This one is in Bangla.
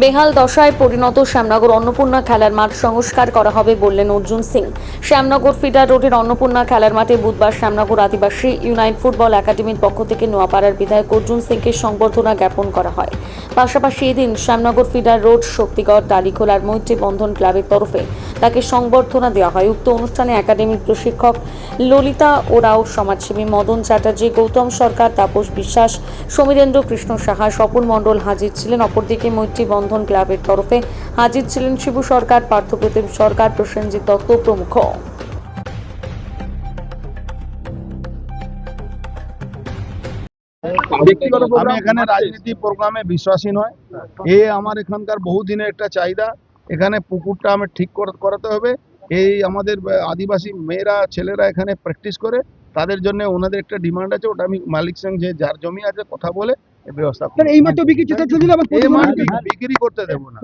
বেহাল দশায় পরিণত শ্যামনগর অন্নপূর্ণা খেলার মাঠ সংস্কার করা হবে বললেন অর্জুন সিং। শ্যামনগর ফিডার রোডের অন্নপূর্ণা খেলার মাঠে বুধবার শ্যামনগর আদিবাসী ইউনাইট ফুটবল একাডেমির পক্ষ থেকে নোয়াপাড়ার বিধায়ক অর্জুন সিংকে সংবর্ধনা জ্ঞাপন করা হয়। পাশাপাশি এদিন শ্যামনগর ফিডার রোড শক্তিগড় টালিখোলার মৈত্রী বন্ধন ক্লাবের তরফে তাকে সংবর্ধনা দেওয়া হয়। উক্ত অনুষ্ঠানে একাডেমির প্রশিক্ষক ললিতা ওরাও, সমাজসেবী মদন চ্যাটার্জি, গৌতম সরকার, তাপস বিশ্বাস, সমীরেন্দ্র কৃষ্ণ সাহা, স্বপন মণ্ডল হাজির ছিলেন। অপরদিকে মৈত্রী বন্ধন ক্লাবের তরফে হাজির ছিলেন শিবু সরকার, পার্থপ্রতিম সরকার, প্রসেনজিৎ দত্ত প্রমুখ। আমি এখানে রাজনীতি প্রোগ্রামে বিশ্বাসী নয়। আমার এখানকার বহুদিনের একটা চাহিদা, এখানে পুকুরটা আমার ঠিক করাতে হবে। এই আমাদের আদিবাসী মেয়েরা ছেলেরা এখানে প্র্যাকটিস করে, তাদের জন্য ওনাদের একটা ডিমান্ড আছে, ওটা আমি মালিক সঙ্গে যার জমি আছে কথা বলে ব্যবস্থা করব। এই মাত্র বিক্রি চলছিল, এই মাঠ বিক্রি করতে দেবো না।